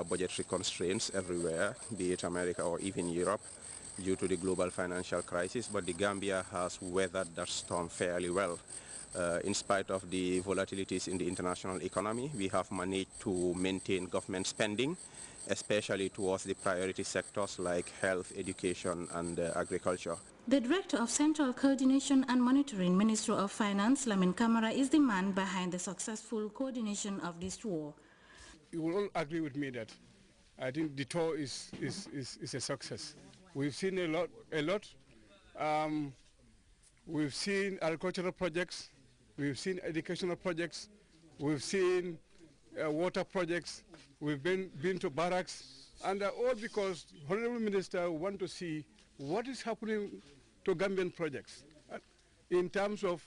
budgetary constraints everywhere, be it America or even Europe, due to the global financial crisis, but the Gambia has weathered that storm fairly well. In spite of the volatilities in the international economy, we have managed to maintain government spending, especially towards the priority sectors like health, education, and agriculture. The Director of Central Coordination and Monitoring, Minister of Finance, Lamin Kamara, is the man behind the successful coordination of this war. You will all agree with me that I think the tour is a success. We've seen a lot. We've seen agricultural projects, we've seen educational projects, we've seen water projects, we've been to barracks, and all because Honorable Minister want to see what is happening to Gambian projects in terms of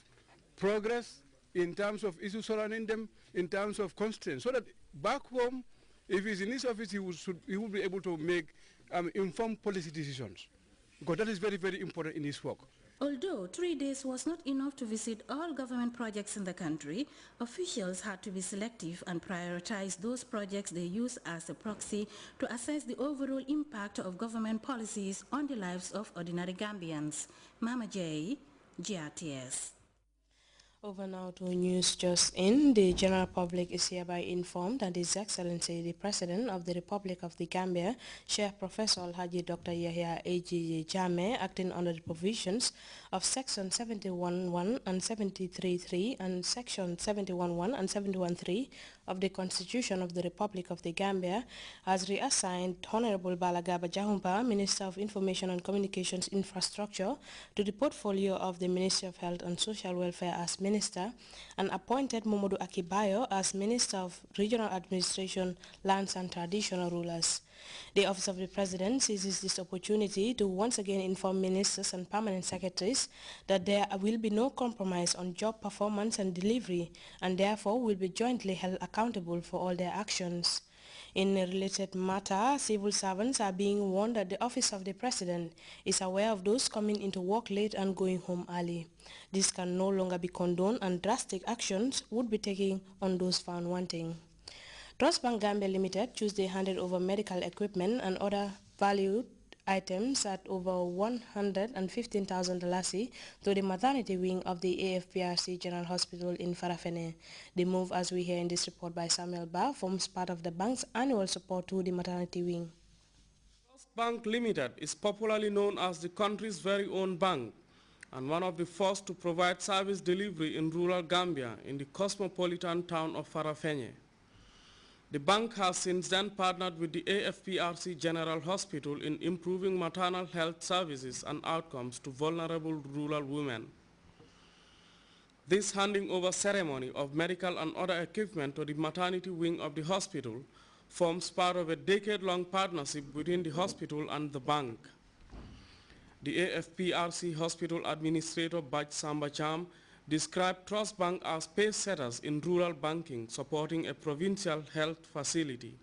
progress, in terms of issues surrounding them, in terms of constraints, so that back home, if he's in his office, he will be able to make informed policy decisions, because that is very, very important in his work. Although 3 days was not enough to visit all government projects in the country, officials had to be selective and prioritize those projects they use as a proxy to assess the overall impact of government policies on the lives of ordinary Gambians. Mama J, Grts. Over now to news just in. The general public is hereby informed that His Excellency the President of the Republic of the Gambia, Sheikh Professor Alhaji Dr. Yahya A.G. Jammeh, acting under the provisions of Section 71.1 and 73.3 and Section 71.1 and 71.3 of the Constitution of the Republic of the Gambia, has reassigned Honorable Balagaba Jahumpa, Minister of Information and Communications Infrastructure, to the portfolio of the Ministry of Health and Social Welfare as Minister, and appointed Momodu Akibayo as Minister of Regional Administration, Lands and Traditional Rulers. The Office of the President seizes this opportunity to once again inform ministers and permanent secretaries that there will be no compromise on job performance and delivery, and therefore will be jointly held accountable for all their actions. In a related matter, civil servants are being warned that the Office of the President is aware of those coming into work late and going home early. This can no longer be condoned, and drastic actions would be taken on those found wanting. Trust Bank Gambia Limited Tuesday handed over medical equipment and other valued items at over $115,000 to the maternity wing of the AFPRC General Hospital in Farafene. The move, as we hear in this report by Samuel Ba, forms part of the bank's annual support to the maternity wing. Trust Bank Limited is popularly known as the country's very own bank and one of the first to provide service delivery in rural Gambia in the cosmopolitan town of Farafene. The bank has since then partnered with the AFPRC General Hospital in improving maternal health services and outcomes to vulnerable rural women. This handing over ceremony of medical and other equipment to the maternity wing of the hospital forms part of a decade-long partnership between the hospital and the bank. The AFPRC Hospital Administrator Baj Sambacham described Trust Bank as pace setters in rural banking, supporting a provincial health facility.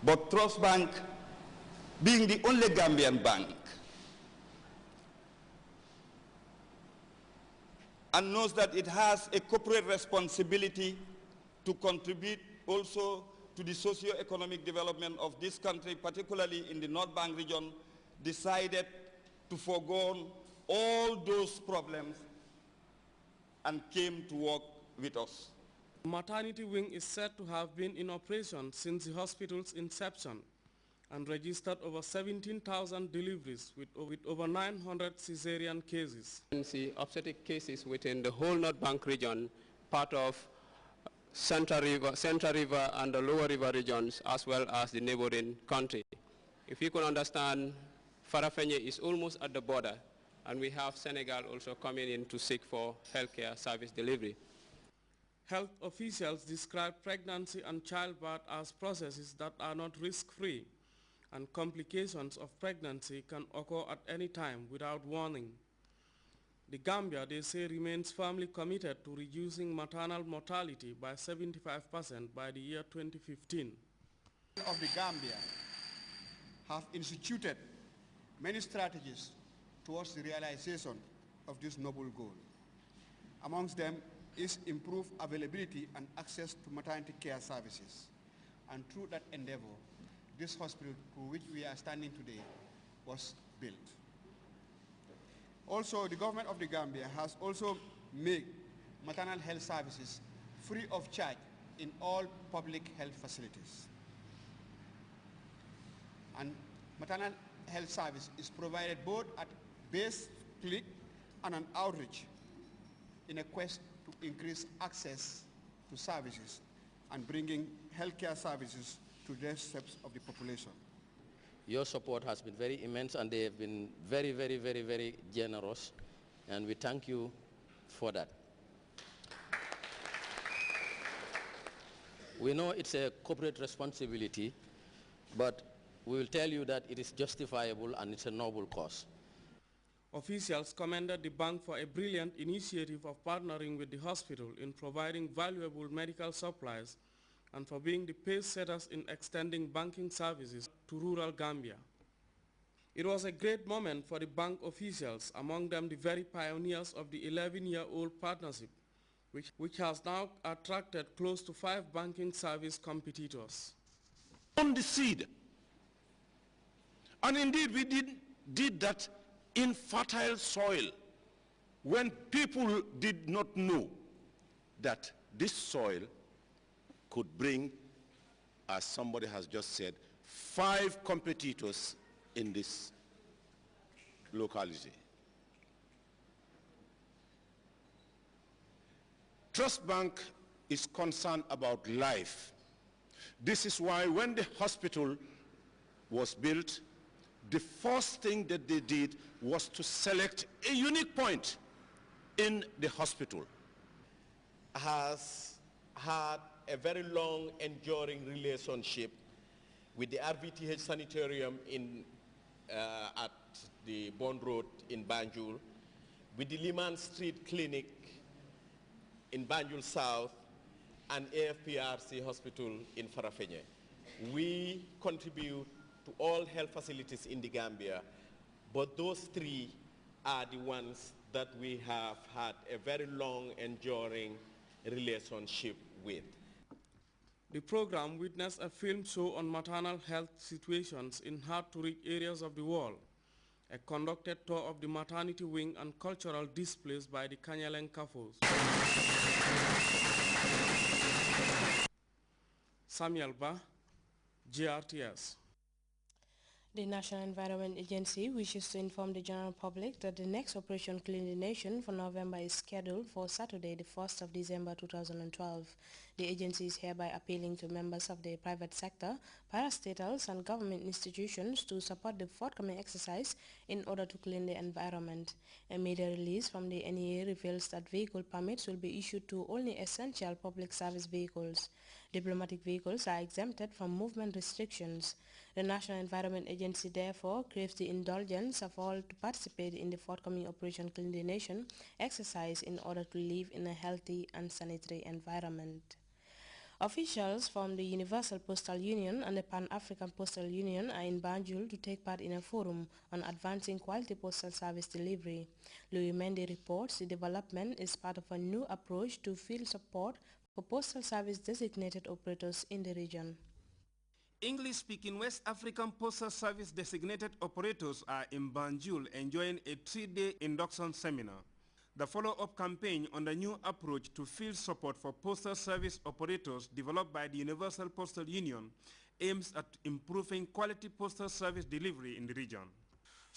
But Trust Bank, being the only Gambian bank, and knows that it has a corporate responsibility to contribute also to the socio-economic development of this country, particularly in the North Bank region, decided to forego all those problems and came to work with us. The maternity wing is said to have been in operation since the hospital's inception and registered over 17,000 deliveries with over 900 cesarean cases. See obstetric cases within the whole North Bank region, part of Central River and the Lower River regions, as well as the neighboring country. If you can understand, Farafenye is almost at the border, and we have Senegal also coming in to seek for healthcare service delivery. Health officials describe pregnancy and childbirth as processes that are not risk-free, and complications of pregnancy can occur at any time without warning. The Gambia, they say, remains firmly committed to reducing maternal mortality by 75% by the year 2015. Of the Gambia have instituted many strategies towards the realization of this noble goal. Amongst them is improved availability and access to maternity care services, And through that endeavor, this hospital to which we are standing today was built. Also, the government of the Gambia has also made maternal health services free of charge in all public health facilities. And maternal health service is provided both at base clinic and an outreach in a quest to increase access to services and bringing healthcare services to the steps of the population. Your support has been very immense, and they have been very, very, very, very generous, and we thank you for that. We know it's a corporate responsibility, but we will tell you that it is justifiable and it's a noble cause. Officials commended the bank for a brilliant initiative of partnering with the hospital in providing valuable medical supplies and for being the pace setters in extending banking services to rural Gambia. It was a great moment for the bank officials, among them the very pioneers of the 11-year-old partnership, which has now attracted close to 5 banking service competitors. On the seed. And indeed we did that in fertile soil when people did not know that this soil could bring, as somebody has just said, 5 competitors in this locality. Trust Bank is concerned about life. This is why when the hospital was built, the first thing that they did was to select a unique point in the hospital. Has had a very long enduring relationship with the RVTH Sanitarium at the Bond Road in Banjul, with the Liman Street Clinic in Banjul South, and AFPRC Hospital in Farafenye. We contribute to all health facilities in the Gambia, but those 3 are the ones that we have had a very long enduring relationship with. The program witnessed a film show on maternal health situations in hard-to-reach areas of the world, a conducted tour of the maternity wing, and cultural displays by the Kanyaleng Kafos. Samuel Ba, GRTS. The National Environment Agency wishes to inform the general public that the next Operation Clean the Nation for November is scheduled for Saturday, the 1st of December 2012. The agency is hereby appealing to members of the private sector, parastatals and government institutions to support the forthcoming exercise in order to clean the environment. A media release from the NEA reveals that vehicle permits will be issued to only essential public service vehicles. Diplomatic vehicles are exempted from movement restrictions. The National Environment Agency therefore craves the indulgence of all to participate in the forthcoming Operation Clean the Nation exercise in order to live in a healthy and sanitary environment. Officials from the Universal Postal Union and the Pan-African Postal Union are in Banjul to take part in a forum on advancing quality postal service delivery. Louis Mendy reports the development is part of a new approach to field support for postal service designated operators in the region. English-speaking West African Postal Service designated operators are in Banjul enjoying a 3-day induction seminar. The follow-up campaign on the new approach to field support for postal service operators developed by the Universal Postal Union aims at improving quality postal service delivery in the region.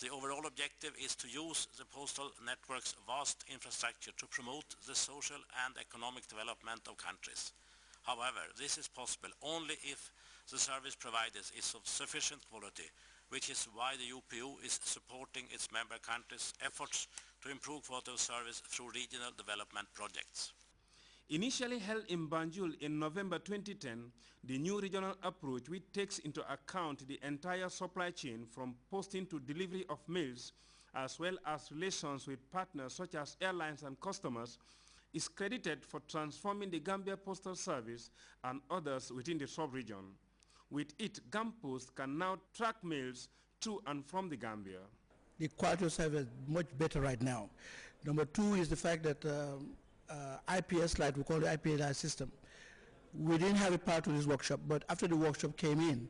The overall objective is to use the postal network's vast infrastructure to promote the social and economic development of countries. However, this is possible only if the service provided is of sufficient quality, which is why the UPU is supporting its member countries' efforts to improve quality of service through regional development projects. Initially held in Banjul in November 2010, the new regional approach, which takes into account the entire supply chain from posting to delivery of mails, as well as relations with partners such as airlines and customers, is credited for transforming the Gambia Postal Service and others within the sub-region. With it, GAMPOS can now track mails to and from the Gambia. The quality of service is much better right now. Number 2 is the fact that IPS, like we call the IPS system, We didn't have a part of this workshop, but after the workshop came in,